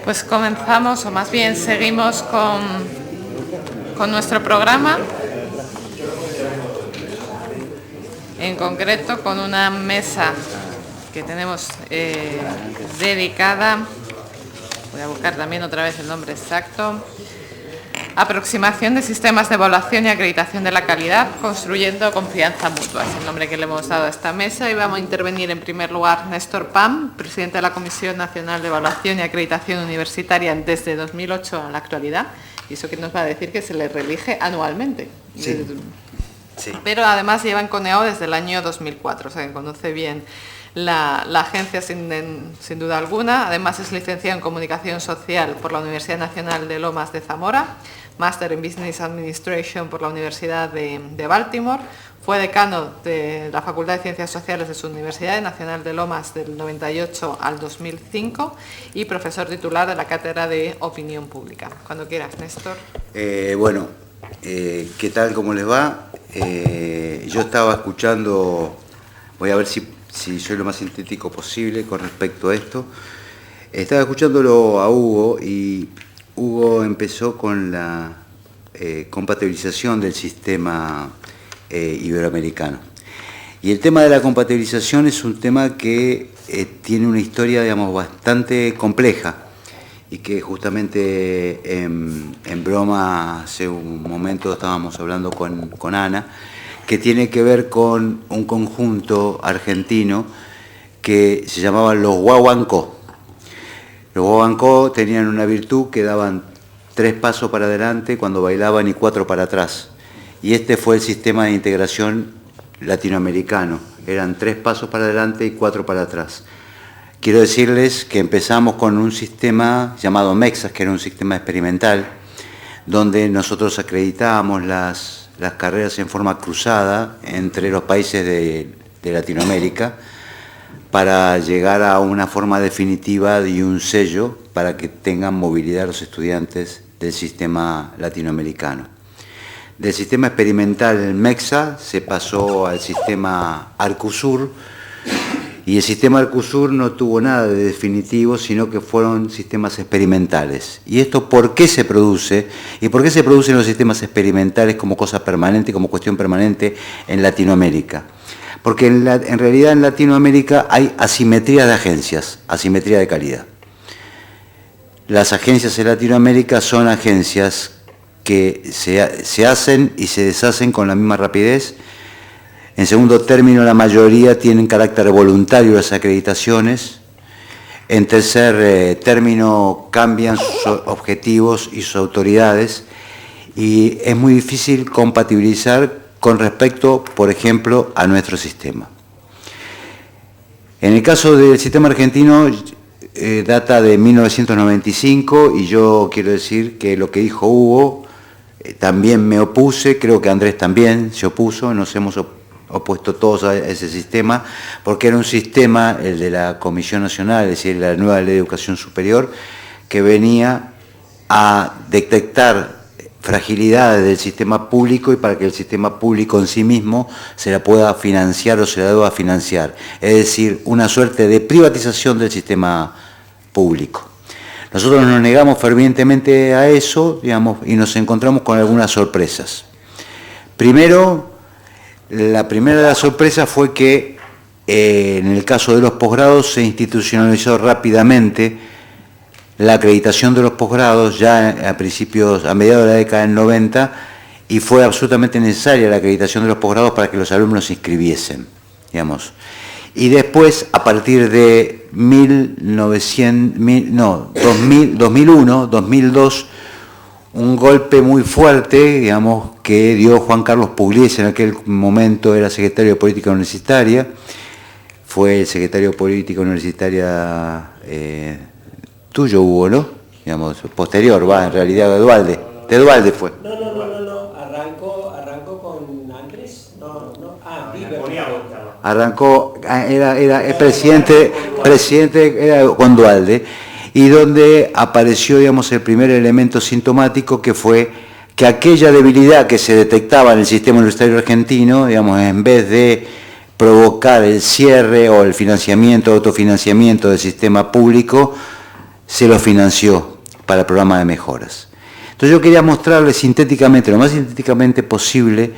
Pues comenzamos, o más bien seguimos con nuestro programa, en concreto con una mesa que tenemos dedicada, voy a buscar también otra vez el nombre exacto, Aproximación de sistemas de evaluación y acreditación de la calidad, construyendo confianza mutua. Es el nombre que le hemos dado a esta mesa y vamos a intervenir en primer lugar Néstor Pam, presidente de la Comisión Nacional de Evaluación y Acreditación Universitaria desde 2008 a la actualidad. Y eso que nos va a decir que se le reelige anualmente. Sí. Sí. Pero además lleva en CONEO desde el año 2004, o sea que conoce bien la agencia sin duda alguna. Además es licenciado en Comunicación Social por la Universidad Nacional de Lomas de Zamora, máster en Business Administration por la Universidad de Baltimore, fue decano de la Facultad de Ciencias Sociales de su Universidad Nacional de Lomas del 98 al 2005 y profesor titular de la Cátedra de Opinión Pública. Cuando quieras, Néstor. ¿Qué tal? ¿Cómo les va? Yo estaba escuchando, voy a ver si soy lo más sintético posible con respecto a esto. Estaba escuchándolo a Hugo y Hugo empezó con la compatibilización del sistema iberoamericano. Y el tema de la compatibilización es un tema que tiene una historia, digamos, bastante compleja y que justamente en broma hace un momento estábamos hablando con Ana, que tiene que ver con un conjunto argentino que se llamaba los Guaguancó. Los Guaguancó tenían una virtud que daban 3 pasos para adelante cuando bailaban y 4 para atrás. Y este fue el sistema de integración latinoamericano. Eran 3 pasos para adelante y 4 para atrás. Quiero decirles que empezamos con un sistema llamado MEXAS, que era un sistema experimental, donde nosotros acreditábamos las carreras en forma cruzada entre los países de Latinoamérica, para llegar a una forma definitiva y un sello para que tengan movilidad los estudiantes del sistema latinoamericano. Del sistema experimental MEXA se pasó al sistema Arcusur, y el sistema Arcusur no tuvo nada de definitivo, sino que fueron sistemas experimentales. ¿Y esto por qué se produce? ¿Y por qué se producen los sistemas experimentales como cosa permanente, como cuestión permanente en Latinoamérica? Porque en realidad en Latinoamérica hay asimetría de agencias, asimetría de calidad. Las agencias en Latinoamérica son agencias que se hacen y se deshacen con la misma rapidez. En segundo término, la mayoría tienen carácter voluntario las acreditaciones. En tercer término, cambian sus objetivos y sus autoridades. Y es muy difícil compatibilizar con respecto, por ejemplo, a nuestro sistema. En el caso del sistema argentino, data de 1995, y yo quiero decir que lo que dijo Hugo, también me opuse, creo que Andrés también se opuso, nos hemos opuesto todos a ese sistema, porque era un sistema, el de la Comisión Nacional, es decir, la nueva Ley de Educación Superior, que venía a detectar fragilidades del sistema público y para que el sistema público en sí mismo se la pueda financiar o se la deba financiar. Es decir, una suerte de privatización del sistema público. Nosotros nos negamos fervientemente a eso, digamos, y nos encontramos con algunas sorpresas. Primero, la primera de las sorpresas fue que en el caso de los posgrados se institucionalizó rápidamente la acreditación de los posgrados ya a mediados de la década del 90, y fue absolutamente necesaria la acreditación de los posgrados para que los alumnos se inscribiesen, digamos. Y después, a partir de 2001, 2002, un golpe muy fuerte, digamos, que dio Juan Carlos Pugliese, en aquel momento era secretario de Política Universitaria, fue el secretario de Política Universitaria tuyo, Hugo, ¿no? Digamos, posterior, en realidad de Dualde. De Dualde fue. No. Arrancó con Andrés. Arrancó, era el presidente era con Dualde, y donde apareció, digamos, el primer elemento sintomático, que fue que aquella debilidad que se detectaba en el sistema universitario argentino, digamos, en vez de provocar el cierre o el financiamiento, autofinanciamiento del sistema público, se lo financió para el programa de mejoras. Entonces yo quería mostrarles sintéticamente, lo más sintéticamente posible,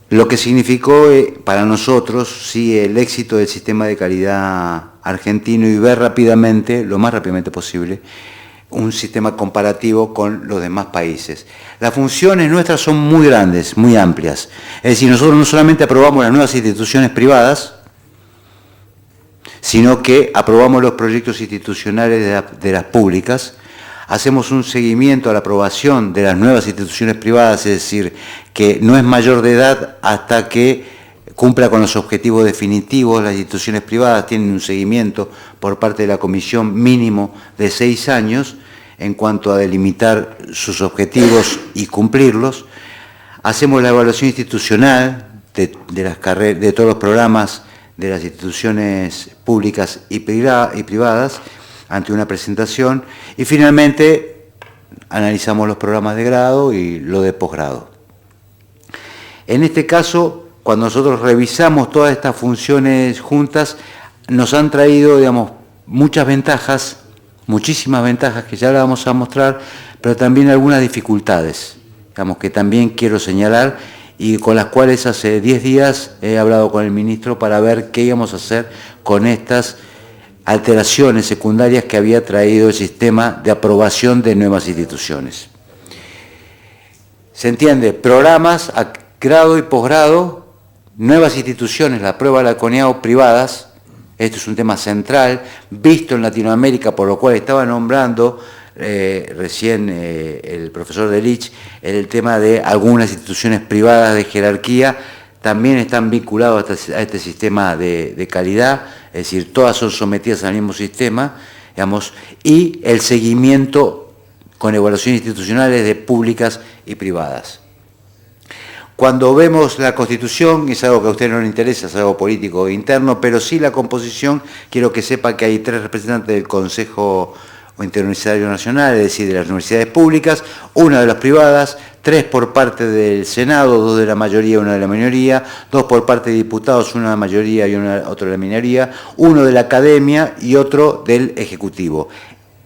lo que significó para nosotros sí, el éxito del sistema de calidad argentino y ver rápidamente, lo más rápidamente posible, un sistema comparativo con los demás países. Las funciones nuestras son muy grandes, muy amplias. Es decir, nosotros no solamente aprobamos las nuevas instituciones privadas, sino que aprobamos los proyectos institucionales de las públicas, hacemos un seguimiento a la aprobación de las nuevas instituciones privadas, es decir, que no es mayor de edad hasta que cumpla con los objetivos definitivos. Las instituciones privadas tienen un seguimiento por parte de la Comisión mínimo de 6 años en cuanto a delimitar sus objetivos y cumplirlos. Hacemos la evaluación institucional de todos los programas de las instituciones públicas y privadas ante una presentación, y finalmente analizamos los programas de grado y lo de posgrado. En este caso, cuando nosotros revisamos todas estas funciones juntas, nos han traído, digamos, muchas ventajas, muchísimas ventajas que ya las vamos a mostrar, pero también algunas dificultades, digamos, que también quiero señalar y con las cuales hace 10 días he hablado con el ministro para ver qué íbamos a hacer con estas alteraciones secundarias que había traído el sistema de aprobación de nuevas instituciones. ¿Se entiende? Programas a grado y posgrado, nuevas instituciones, la prueba de la CONEAU privadas, esto es un tema central, visto en Latinoamérica, por lo cual estaba nombrando recién el profesor Delich, el tema de algunas instituciones privadas de jerarquía, también están vinculados a este sistema de calidad, es decir, todas son sometidas al mismo sistema, digamos, y el seguimiento con evaluaciones institucionales de públicas y privadas. Cuando vemos la Constitución, es algo que a usted no le interesa, es algo político interno, pero sí la composición, quiero que sepa que hay 3 representantes del Consejo Interuniversitario Nacional, es decir, de las universidades públicas, 1 de las privadas, 3 por parte del Senado, 2 de la mayoría, 1 de la minoría, 2 por parte de diputados, 1 de la mayoría y otro de la minoría, 1 de la academia y otro del Ejecutivo.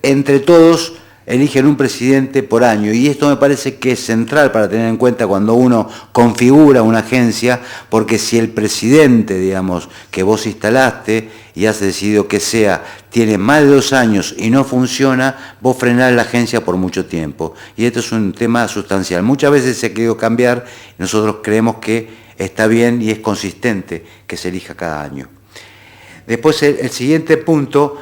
Entre todos eligen un presidente por año, y esto me parece que es central para tener en cuenta cuando uno configura una agencia, porque si el presidente, digamos, que vos instalaste y has decidido que sea, tiene más de 2 años y no funciona, vos frenás la agencia por mucho tiempo. Y esto es un tema sustancial. Muchas veces se ha querido cambiar, y nosotros creemos que está bien y es consistente que se elija cada año. Después, el siguiente punto,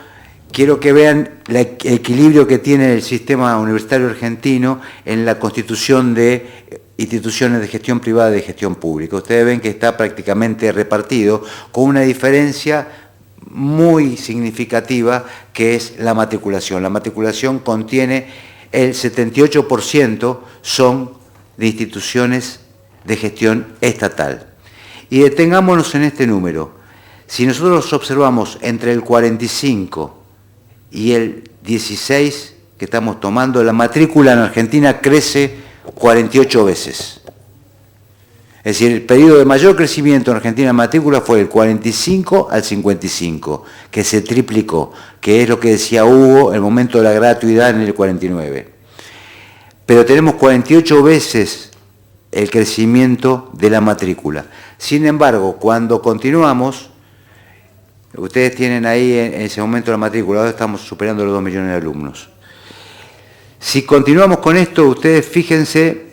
quiero que vean el equilibrio que tiene el sistema universitario argentino en la constitución de instituciones de gestión privada y de gestión pública. Ustedes ven que está prácticamente repartido, con una diferencia muy significativa, que es la matriculación. La matriculación contiene el 78% son de instituciones de gestión estatal. Y detengámonos en este número. Si nosotros observamos entre el 45 y el 16 que estamos tomando, la matrícula en Argentina crece 48 veces. Es decir, el periodo de mayor crecimiento en Argentina en matrícula fue del 45 al 55, que se triplicó, que es lo que decía Hugo, el momento de la gratuidad en el 49. Pero tenemos 48 veces el crecimiento de la matrícula. Sin embargo, cuando continuamos, ustedes tienen ahí en ese momento la matrícula, ahora estamos superando los 2 millones de alumnos. Si continuamos con esto, ustedes fíjense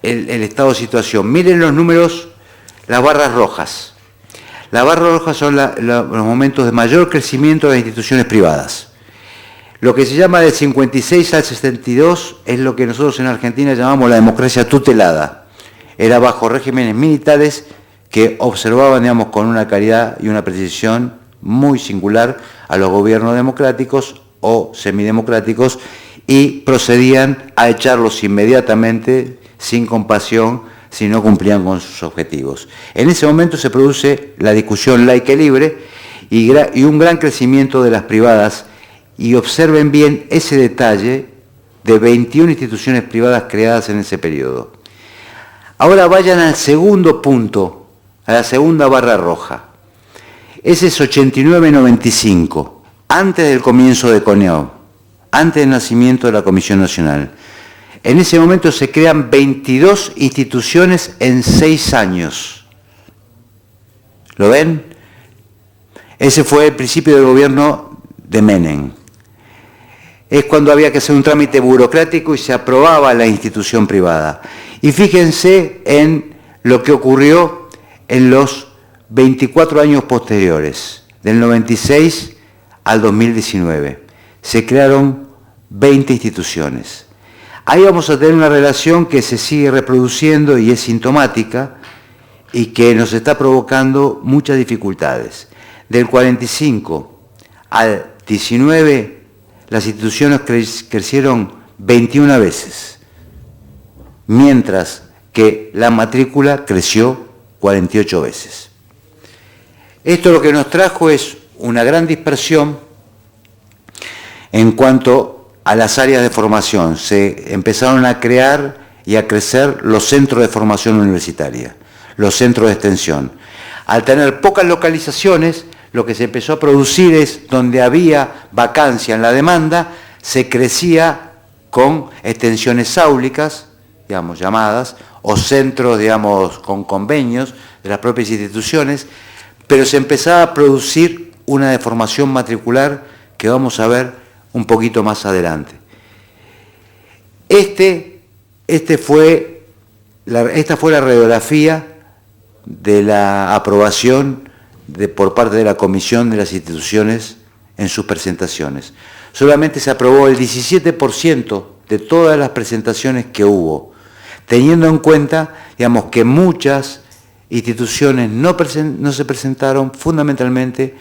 el estado de situación. Miren los números, las barras rojas. Las barras rojas son los momentos de mayor crecimiento de las instituciones privadas. Lo que se llama del 56 al 62 es lo que nosotros en Argentina llamamos la democracia tutelada. Era bajo regímenes militares que observaban, digamos, con una calidad y una precisión muy singular a los gobiernos democráticos o semidemocráticos y procedían a echarlos inmediatamente, sin compasión, si no cumplían con sus objetivos. En ese momento se produce la discusión laica y libre y un gran crecimiento de las privadas, y observen bien ese detalle de 21 instituciones privadas creadas en ese periodo. Ahora vayan al segundo punto, a la segunda barra roja. Ese es 89-95, antes del comienzo de CONEAU. antes del nacimiento de la Comisión Nacional. En ese momento se crean 22 instituciones en 6 años. ¿Lo ven? Ese fue el principio del gobierno de Menem. Es cuando había que hacer un trámite burocrático y se aprobaba la institución privada. Y fíjense en lo que ocurrió en los 24 años posteriores, del 96 al 2019. Se crearon 20 instituciones. Ahí vamos a tener una relación que se sigue reproduciendo y es sintomática y que nos está provocando muchas dificultades. Del 45 al 19, las instituciones crecieron 21 veces, mientras que la matrícula creció 48 veces. Esto lo que nos trajo es una gran dispersión en cuanto a las áreas de formación. Se empezaron a crear y a crecer los centros de formación universitaria, los centros de extensión. Al tener pocas localizaciones, lo que se empezó a producir es, donde había vacancia en la demanda, se crecía con extensiones áulicas, digamos, llamadas, o centros, digamos, con convenios de las propias instituciones, pero se empezaba a producir una deformación matricular que vamos a ver un poquito más adelante. Esta fue la radiografía de la aprobación por parte de la Comisión de las Instituciones en sus presentaciones. Solamente se aprobó el 17% de todas las presentaciones que hubo, teniendo en cuenta, digamos, que muchas instituciones no se presentaron fundamentalmente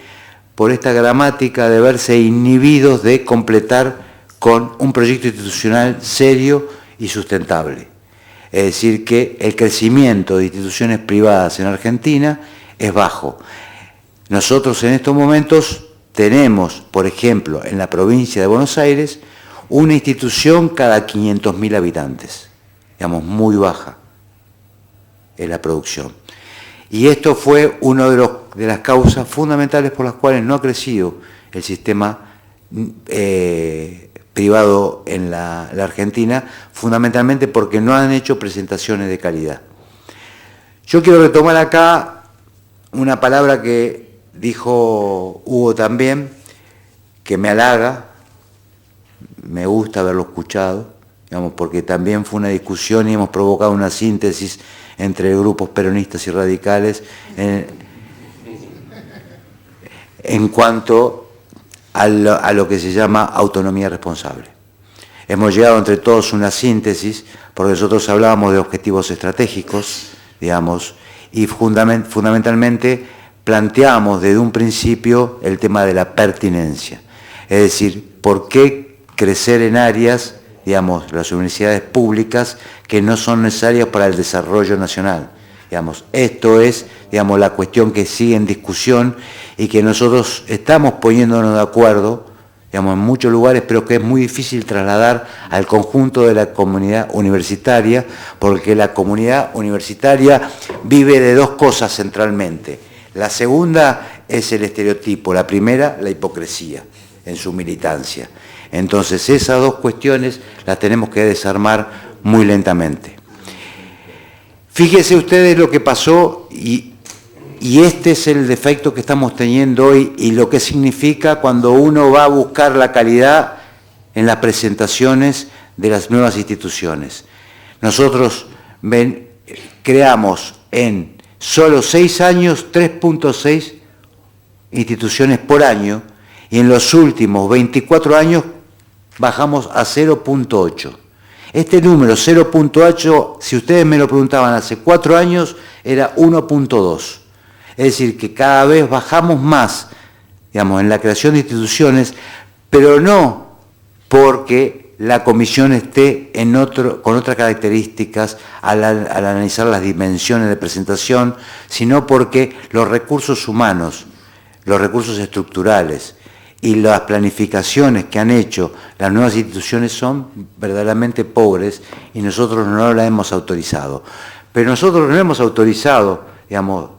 por esta gramática de verse inhibidos de completar con un proyecto institucional serio y sustentable. Es decir, que el crecimiento de instituciones privadas en Argentina es bajo. Nosotros en estos momentos tenemos, por ejemplo, en la provincia de Buenos Aires, una institución cada 500.000 habitantes, digamos, muy baja en la producción. Y esto fue una de las causas fundamentales por las cuales no ha crecido el sistema privado en la Argentina, fundamentalmente porque no han hecho presentaciones de calidad. Yo quiero retomar acá una palabra que dijo Hugo también, que me halaga, me gusta haberlo escuchado, digamos, porque también fue una discusión y hemos provocado una síntesis entre grupos peronistas y radicales en cuanto a lo que se llama autonomía responsable. Hemos llegado entre todos a una síntesis, porque nosotros hablábamos de objetivos estratégicos, digamos, y fundamentalmente planteamos desde un principio el tema de la pertinencia. Es decir, ¿por qué crecer en áreas, digamos, las universidades públicas que no son necesarias para el desarrollo nacional? Digamos, esto es, digamos, la cuestión que sigue en discusión y que nosotros estamos poniéndonos de acuerdo, digamos, en muchos lugares, pero que es muy difícil trasladar al conjunto de la comunidad universitaria, porque la comunidad universitaria vive de dos cosas centralmente. La segunda es el estereotipo, la primera, la hipocresía en su militancia. Entonces, esas dos cuestiones las tenemos que desarmar muy lentamente. Fíjense ustedes lo que pasó y este es el defecto que estamos teniendo hoy y lo que significa cuando uno va a buscar la calidad en las presentaciones de las nuevas instituciones. Nosotros creamos en solo 6 años 3.6 instituciones por año y en los últimos 24 años bajamos a 0.8. Este número 0.8, si ustedes me lo preguntaban hace 4 años, era 1.2. Es decir, que cada vez bajamos más, digamos, en la creación de instituciones, pero no porque la comisión esté con otras características al analizar las dimensiones de presentación, sino porque los recursos humanos, los recursos estructurales y las planificaciones que han hecho las nuevas instituciones son verdaderamente pobres y nosotros no las hemos autorizado. Pero nosotros no hemos autorizado, digamos,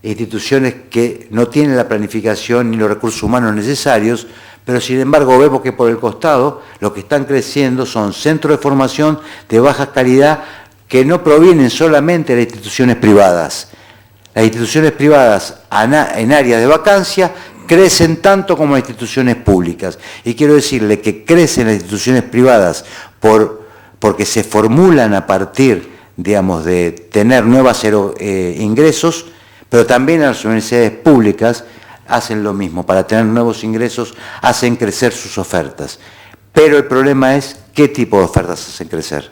instituciones que no tienen la planificación ni los recursos humanos necesarios, pero sin embargo vemos que por el costado lo que están creciendo son centros de formación de baja calidad que no provienen solamente de las instituciones privadas. Las instituciones privadas en áreas de vacancia crecen tanto como las instituciones públicas. Y quiero decirle que crecen las instituciones privadas porque se formulan a partir, digamos, de tener nuevos ingresos, pero también las universidades públicas hacen lo mismo. Para tener nuevos ingresos hacen crecer sus ofertas. Pero el problema es qué tipo de ofertas hacen crecer.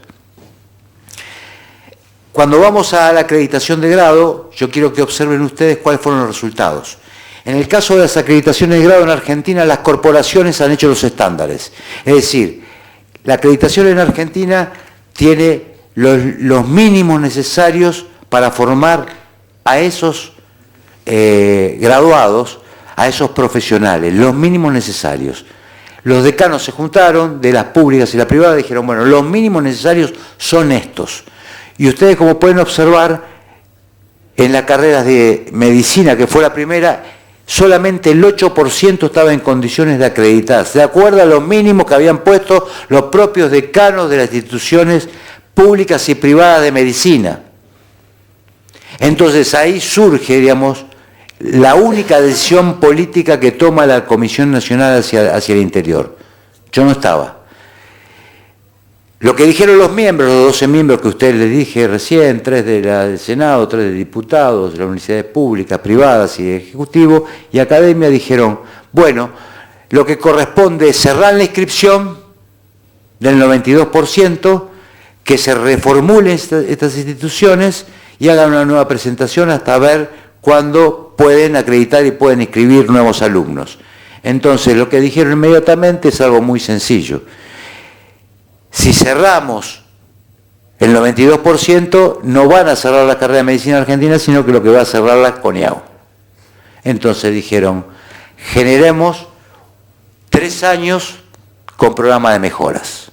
Cuando vamos a la acreditación de grado, yo quiero que observen ustedes cuáles fueron los resultados. En el caso de las acreditaciones de grado en Argentina, las corporaciones han hecho los estándares. Es decir, la acreditación en Argentina tiene los mínimos necesarios para formar a esos graduados, a esos profesionales, los mínimos necesarios. Los decanos se juntaron, de las públicas y la privada, dijeron, bueno, los mínimos necesarios son estos. Y ustedes, como pueden observar, en las carreras de medicina, que fue la primera, solamente el 8% estaba en condiciones de acreditarse, de acuerdo a los mínimos que habían puesto los propios decanos de las instituciones públicas y privadas de medicina. Entonces ahí surge, digamos, la única decisión política que toma la Comisión Nacional hacia el Interior. Yo no estaba. Lo que dijeron los miembros, los 12 miembros que ustedes les dije recién, 3 del Senado, 3 de diputados, de las universidades públicas, privadas y de Ejecutivo y Academia, dijeron, bueno, lo que corresponde es cerrar la inscripción del 92%, que se reformulen estas instituciones y hagan una nueva presentación hasta ver cuándo pueden acreditar y pueden inscribir nuevos alumnos. Entonces, lo que dijeron inmediatamente es algo muy sencillo. Si cerramos el 92%, no van a cerrar la carrera de medicina argentina, sino que lo que va a cerrarla es CONIAU. Entonces dijeron, generemos 3 años con programa de mejoras.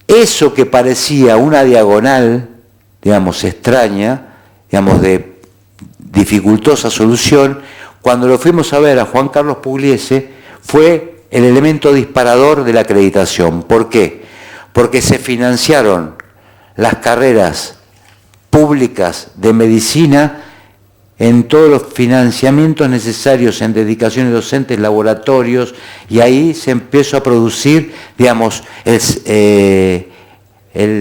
Eso que parecía una diagonal, digamos, extraña, digamos, de dificultosa solución, cuando lo fuimos a ver a Juan Carlos Pugliese, fue el elemento disparador de la acreditación. ¿Por qué? Porque se financiaron las carreras públicas de medicina en todos los financiamientos necesarios en dedicaciones docentes, laboratorios, y ahí se empezó a producir, digamos, el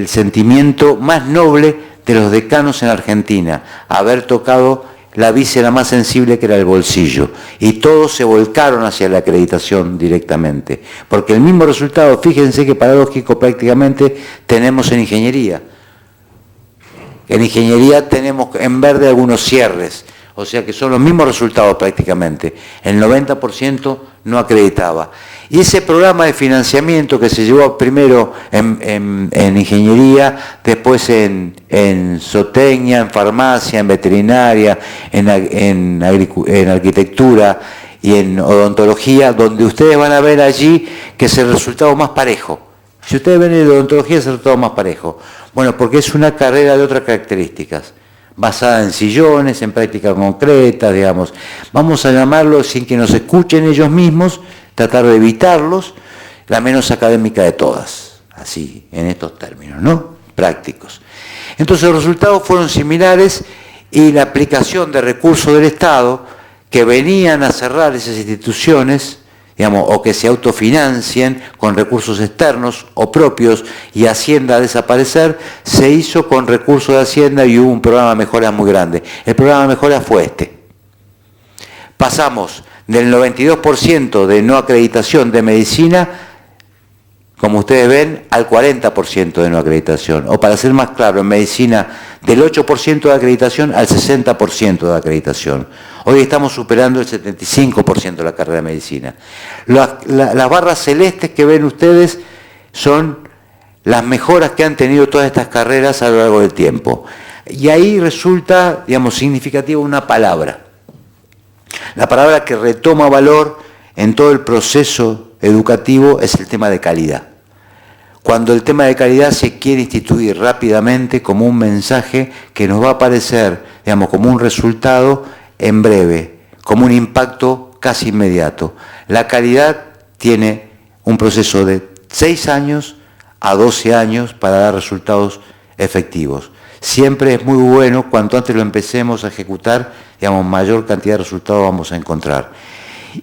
sentimiento más noble de los decanos en Argentina, haber tocado la víscera más sensible, que era el bolsillo, y todos se volcaron hacia la acreditación directamente, porque el mismo resultado, fíjense que paradójico prácticamente, tenemos en ingeniería. En ingeniería tenemos en verde algunos cierres, o sea que son los mismos resultados prácticamente. El 90% no acreditaba. Y ese programa de financiamiento que se llevó primero en ingeniería, después en zootecnia, en farmacia, en veterinaria, en arquitectura y en odontología, donde ustedes van a ver allí que es el resultado más parejo. Si ustedes ven en odontología, es el resultado más parejo. Bueno, porque es una carrera de otras características, basada en sillones, en prácticas concretas, digamos. Vamos a llamarlo, sin que nos escuchen ellos mismos, tratar de evitarlos, la menos académica de todas, así, en estos términos, ¿no? Prácticos. Entonces los resultados fueron similares y la aplicación de recursos del Estado que venían a cerrar esas instituciones, digamos, o que se autofinancien con recursos externos o propios y Hacienda a desaparecer, se hizo con recursos de Hacienda y hubo un programa de mejoras muy grande. El programa de mejoras fue este. Pasamos del 92% de no acreditación de medicina, como ustedes ven, al 40% de no acreditación. O para ser más claro, en medicina, del 8% de acreditación al 60% de acreditación. Hoy estamos superando el 75% de la carrera de medicina. Las barras celestes que ven ustedes son las mejoras que han tenido todas estas carreras a lo largo del tiempo. Y ahí resulta, digamos, significativa una palabra. La palabra que retoma valor en todo el proceso educativo es el tema de calidad. Cuando el tema de calidad se quiere instituir rápidamente como un mensaje que nos va a parecer, digamos, como un resultado en breve, como un impacto casi inmediato. La calidad tiene un proceso de 6 años a 12 años para dar resultados efectivos. Siempre es muy bueno, cuanto antes lo empecemos a ejecutar, digamos, mayor cantidad de resultados vamos a encontrar.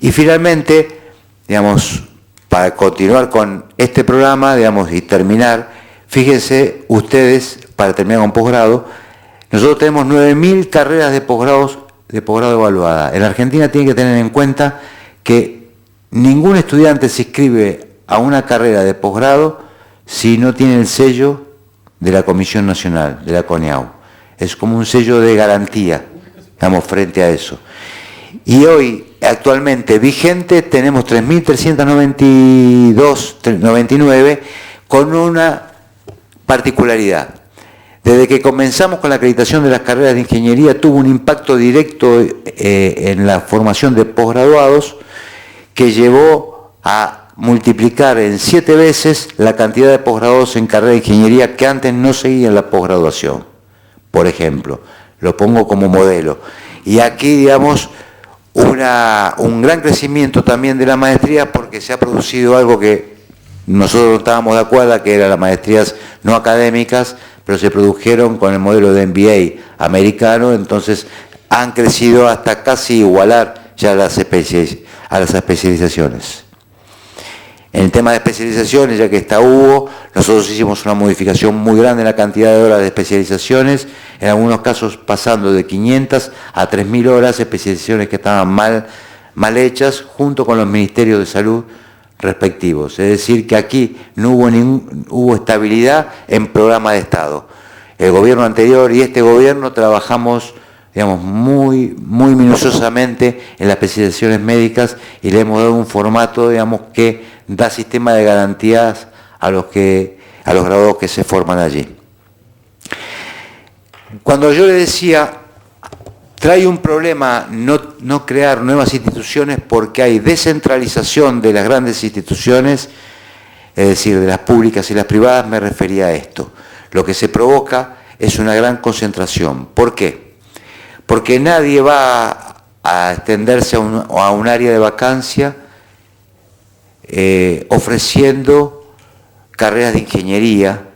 Y finalmente, digamos, para continuar con este programa, digamos, y terminar, fíjense ustedes, para terminar con posgrado, nosotros tenemos 9.000 carreras de posgrado evaluadas. En la Argentina tienen que tener en cuenta que ningún estudiante se inscribe a una carrera de posgrado si no tiene el sello de la Comisión Nacional, de la CONEAU. Es como un sello de garantía, digamos, frente a eso. Y hoy, actualmente vigente, tenemos 3.399 con una particularidad. Desde que comenzamos con la acreditación de las carreras de ingeniería, tuvo un impacto directo en la formación de posgraduados que llevó a multiplicar en 7 veces la cantidad de posgraduados en carrera de ingeniería que antes no seguían la posgraduación. Por ejemplo, lo pongo como modelo. Y aquí, digamos, un gran crecimiento también de la maestría, porque se ha producido algo que nosotros no estábamos de acuerdo, que eran las maestrías no académicas, pero se produjeron con el modelo de MBA americano, entonces han crecido hasta casi igualar ya a las especializaciones. En el tema de especializaciones, ya que está Hugo, nosotros hicimos una modificación muy grande en la cantidad de horas de especializaciones, en algunos casos pasando de 500 a 3.000 horas, especializaciones que estaban mal hechas, junto con los ministerios de salud respectivos. Es decir, que aquí no hubo estabilidad en programa de Estado. El gobierno anterior y este gobierno trabajamos, digamos, muy minuciosamente en las especializaciones médicas y le hemos dado un formato, digamos, que da sistema de garantías a los graduados que se forman allí. Cuando yo le decía, trae un problema no crear nuevas instituciones porque hay descentralización de las grandes instituciones, es decir, de las públicas y las privadas, me refería a esto. Lo que se provoca es una gran concentración. ¿Por qué? Porque nadie va a extenderse a un área de vacancia ofreciendo carreras de ingeniería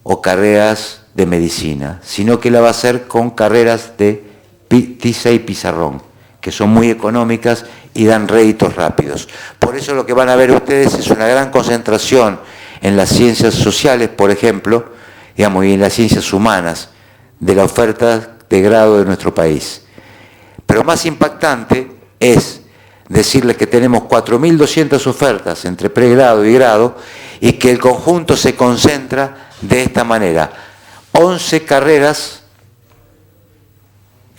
o carreras de medicina, sino que la va a hacer con carreras de tiza y pizarrón, que son muy económicas y dan réditos rápidos. Por eso lo que van a ver ustedes es una gran concentración en las ciencias sociales, por ejemplo, digamos, y en las ciencias humanas de la oferta de grado de nuestro país. Pero más impactante es decirles que tenemos 4.200 ofertas entre pregrado y grado y que el conjunto se concentra de esta manera. 11 carreras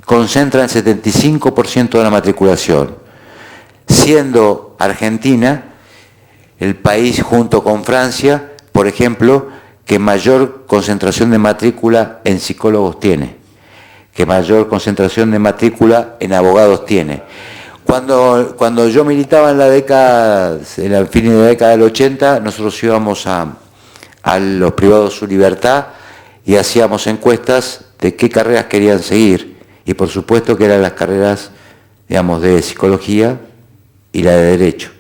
concentran el 75% de la matriculación, siendo Argentina el país junto con Francia, por ejemplo, que mayor concentración de matrícula en psicólogos tiene, que mayor concentración de matrícula en abogados tiene. Cuando yo militaba en el fin de la década del 80, nosotros íbamos a los privados Su Libertad y hacíamos encuestas de qué carreras querían seguir. Y por supuesto que eran las carreras, digamos, de psicología y la de derecho.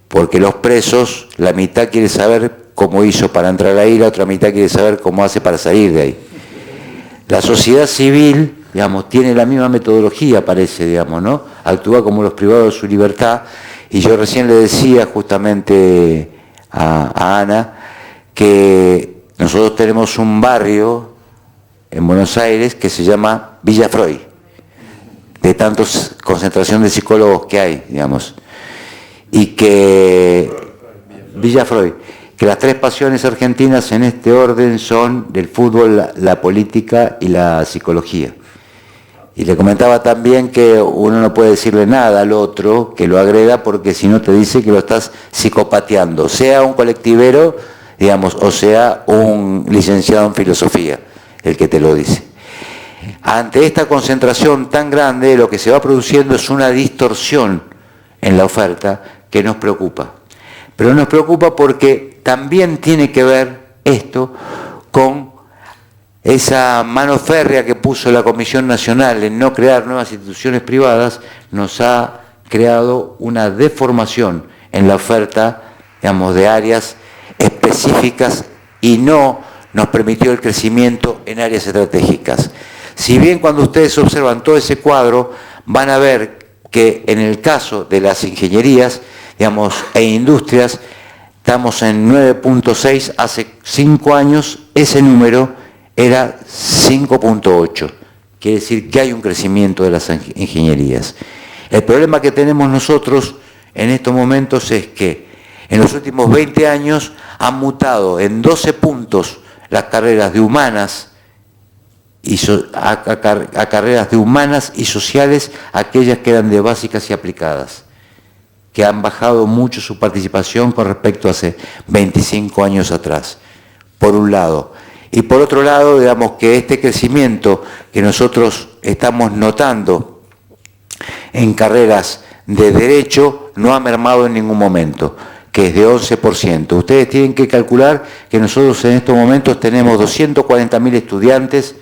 Porque los presos, la mitad quiere saber cómo hizo para entrar ahí, la otra mitad quiere saber cómo hace para salir de ahí. La sociedad civil, digamos, tiene la misma metodología, parece, digamos, ¿no? Actúa como los privados de Su Libertad. Y yo recién le decía justamente a Ana que nosotros tenemos un barrio en Buenos Aires que se llama Villa Freud, de tantos concentración de psicólogos que hay, digamos. Y que Villa Freud, que las 3 pasiones argentinas en este orden son el fútbol, la política y la psicología. Y le comentaba también que uno no puede decirle nada al otro que lo agreda, porque si no te dice que lo estás psicopateando, sea un colectivero, digamos, o sea un licenciado en filosofía, el que te lo dice. Ante esta concentración tan grande, lo que se va produciendo es una distorsión en la oferta que nos preocupa. Pero nos preocupa porque también tiene que ver esto con esa mano férrea que puso la Comisión Nacional en no crear nuevas instituciones privadas nos ha creado una deformación en la oferta, digamos, de áreas específicas y no nos permitió el crecimiento en áreas estratégicas. Si bien cuando ustedes observan todo ese cuadro, van a ver que en el caso de las ingenierías, digamos, e industrias, estamos en 9.6, hace 5 años ese número era 5.8. Quiere decir que hay un crecimiento de las ingenierías. El problema que tenemos nosotros en estos momentos es que en los últimos 20 años han mutado en 12 puntos las carreras de humanas y a carreras de humanas y sociales, aquellas que eran de básicas y aplicadas, que han bajado mucho su participación con respecto a hace 25 años atrás, por un lado. Y por otro lado, digamos que este crecimiento que nosotros estamos notando en carreras de derecho no ha mermado en ningún momento, que es de 11%. Ustedes tienen que calcular que nosotros en estos momentos tenemos 240.000 estudiantes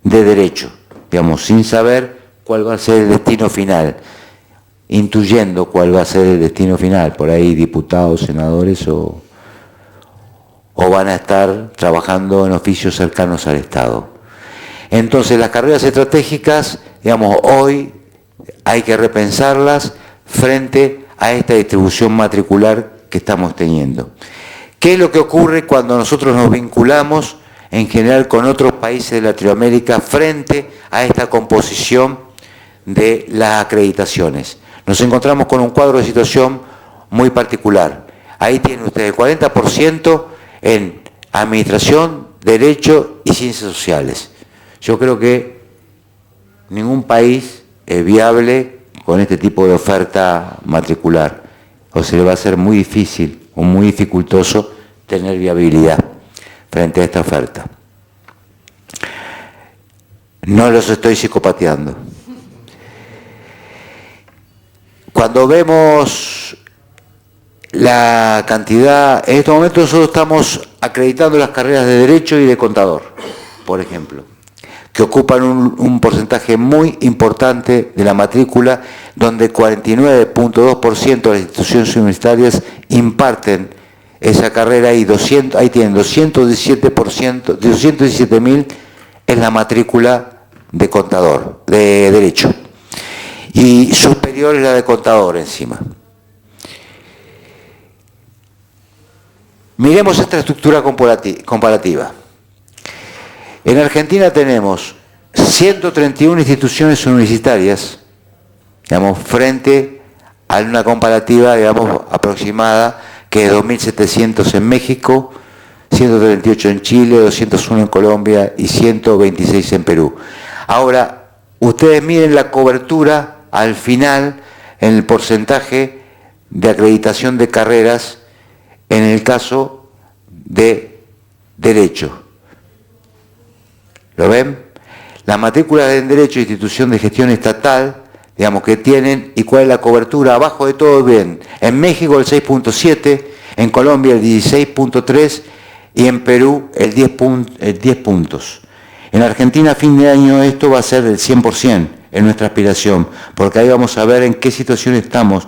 de derecho, digamos, sin saber cuál va a ser el destino final, intuyendo cuál va a ser el destino final, por ahí diputados, senadores o van a estar trabajando en oficios cercanos al Estado. Entonces las carreras estratégicas, digamos, hoy hay que repensarlas frente a esta distribución matricular que estamos teniendo. ¿Qué es lo que ocurre cuando nosotros nos vinculamos en general con otros países de Latinoamérica frente a esta composición de las acreditaciones? Nos encontramos con un cuadro de situación muy particular. Ahí tienen ustedes el 40% en administración, derecho y ciencias sociales. Yo creo que ningún país es viable con este tipo de oferta matricular, o se le va a hacer muy difícil o muy dificultoso tener viabilidad frente a esta oferta. No los estoy psicopateando. Cuando vemos la cantidad, en estos momentos nosotros estamos acreditando las carreras de Derecho y de Contador, por ejemplo, que ocupan un porcentaje muy importante de la matrícula, donde 49.2% de las instituciones universitarias imparten esa carrera y ahí tienen 217.000 en la matrícula de Contador, de Derecho, y superior es la de Contador encima. Miremos esta estructura comparativa. En Argentina tenemos 131 instituciones universitarias, digamos, frente a una comparativa, digamos, aproximada, que es 2.700 en México, 138 en Chile, 201 en Colombia y 126 en Perú. Ahora, ustedes miren la cobertura al final en el porcentaje de acreditación de carreras en el caso de Derecho. ¿Lo ven? Las matrículas en Derecho e Institución de Gestión Estatal, digamos, que tienen, y cuál es la cobertura, abajo de todo bien. En México el 6.7, en Colombia el 16.3 y en Perú el 10 puntos. En Argentina a fin de año esto va a ser del 100% en nuestra aspiración, porque ahí vamos a ver en qué situación estamos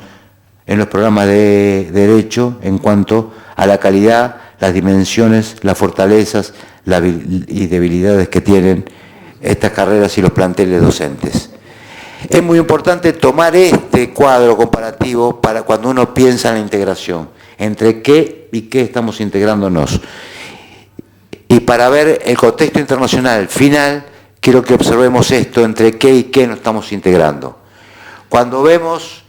en los programas de Derecho en cuanto a la calidad, las dimensiones, las fortalezas y debilidades que tienen estas carreras y los planteles docentes. Es muy importante tomar este cuadro comparativo para cuando uno piensa en la integración, entre qué y qué estamos integrándonos. Y para ver el contexto internacional final, quiero que observemos esto, entre qué y qué nos estamos integrando. Cuando vemos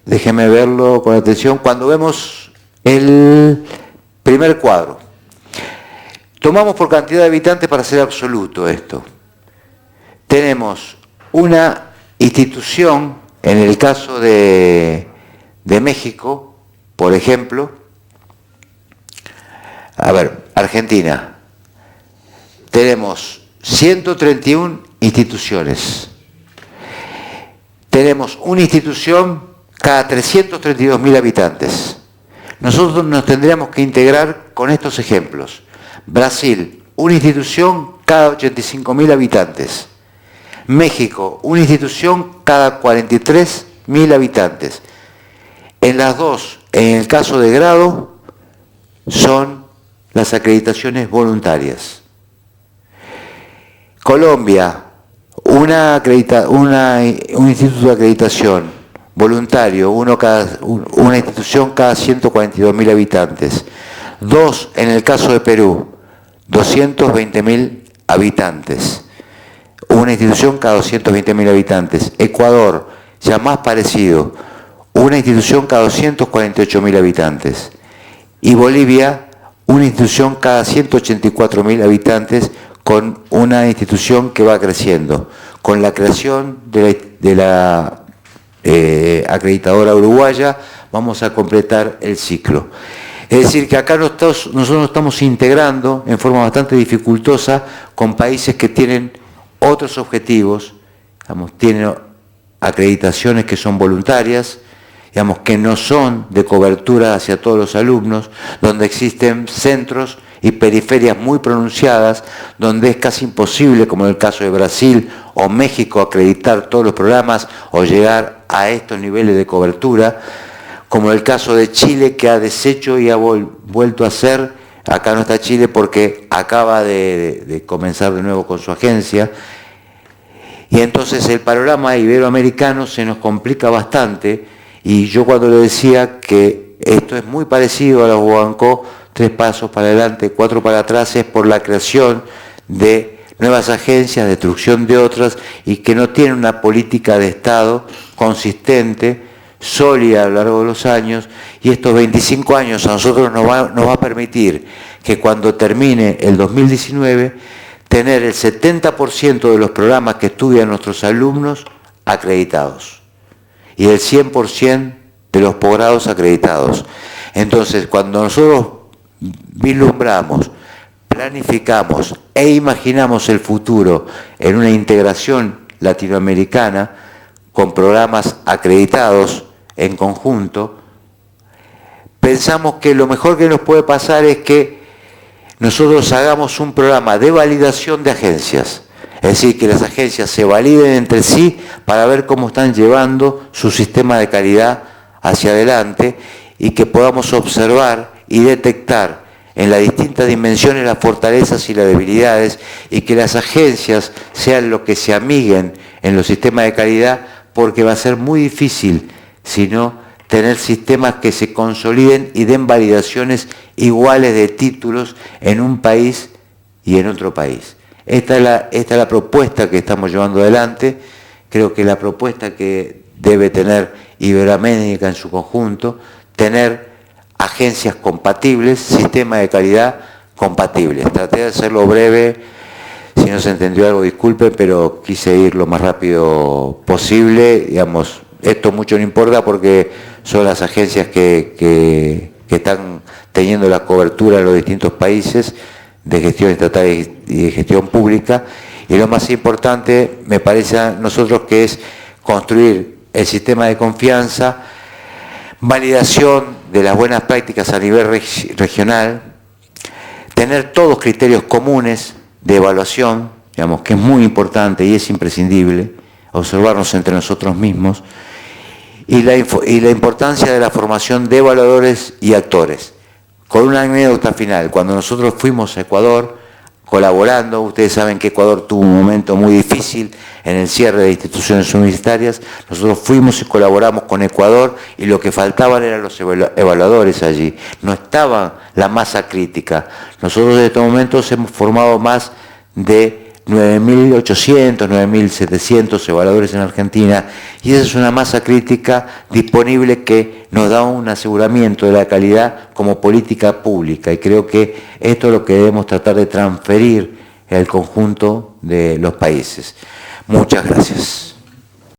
déjeme verlo con atención, cuando vemos el primer cuadro, tomamos por cantidad de habitantes para ser absoluto esto. Tenemos una institución, en el caso de México, por ejemplo, Argentina, tenemos 131 instituciones. Tenemos una institución cada 332.000 habitantes. Nosotros nos tendríamos que integrar con estos ejemplos. Brasil, una institución cada 85.000 habitantes. México, una institución cada 43.000 habitantes. En las dos, en el caso de grado, son las acreditaciones voluntarias. Colombia, un instituto de acreditación voluntario, una institución cada 142.000 habitantes. Dos, en el caso de Perú, 220.000 habitantes. Una institución cada 220.000 habitantes. Ecuador, ya más parecido, una institución cada 248.000 habitantes. Y Bolivia, una institución cada 184.000 habitantes, con una institución que va creciendo. Con la creación de la acreditadora uruguaya, vamos a completar el ciclo. Es decir, que acá nosotros nos estamos integrando en forma bastante dificultosa con países que tienen otros objetivos, digamos, tienen acreditaciones que son voluntarias, digamos, que no son de cobertura hacia todos los alumnos, donde existen centros y periferias muy pronunciadas, donde es casi imposible, como en el caso de Brasil o México, acreditar todos los programas o llegar a estos niveles de cobertura, como en el caso de Chile, que ha deshecho y ha vuelto a hacer. Acá no está Chile porque acaba de comenzar de nuevo con su agencia, y entonces el panorama iberoamericano se nos complica bastante. Y yo cuando le decía que esto es muy parecido a la UBANCO, 3 pasos para adelante, 4 para atrás, es por la creación de nuevas agencias, destrucción de otras, y que no tienen una política de Estado consistente, sólida a lo largo de los años, y estos 25 años a nosotros nos va a permitir que cuando termine el 2019, tener el 70% de los programas que estudian nuestros alumnos acreditados, y el 100% de los posgrados acreditados. Entonces, cuando nosotros vislumbramos, planificamos e imaginamos el futuro en una integración latinoamericana con programas acreditados en conjunto, pensamos que lo mejor que nos puede pasar es que nosotros hagamos un programa de validación de agencias. Es decir, que las agencias se validen entre sí para ver cómo están llevando su sistema de calidad hacia adelante, y que podamos observar y detectar en las distintas dimensiones las fortalezas y las debilidades, y que las agencias sean lo que se amiguen en los sistemas de calidad, porque va a ser muy difícil, si no, tener sistemas que se consoliden y den validaciones iguales de títulos en un país y en otro país. Esta es la propuesta que estamos llevando adelante. Creo que la propuesta que debe tener Iberoamérica en su conjunto, tener agencias compatibles, sistemas de calidad compatibles. Traté de hacerlo breve, si no se entendió algo disculpen, pero quise ir lo más rápido posible. Digamos, esto mucho no importa porque son las agencias que están teniendo la cobertura en los distintos países de gestión estatal y de gestión pública, y lo más importante me parece a nosotros que es construir el sistema de confianza, validación de las buenas prácticas a nivel regional, tener todos criterios comunes de evaluación, digamos, que es muy importante y es imprescindible, observarnos entre nosotros mismos, y la importancia de la formación de evaluadores y actores. Con una anécdota final, cuando nosotros fuimos a Ecuador colaborando, ustedes saben que Ecuador tuvo un momento muy difícil en el cierre de instituciones universitarias, nosotros fuimos y colaboramos con Ecuador, y lo que faltaban eran los evaluadores allí, no estaba la masa crítica. Nosotros en estos momentos hemos formado más de 9.800, 9.700 evaluadores en Argentina, y esa es una masa crítica disponible que nos da un aseguramiento de la calidad como política pública, y creo que esto es lo que debemos tratar de transferir al conjunto de los países. Muchas gracias.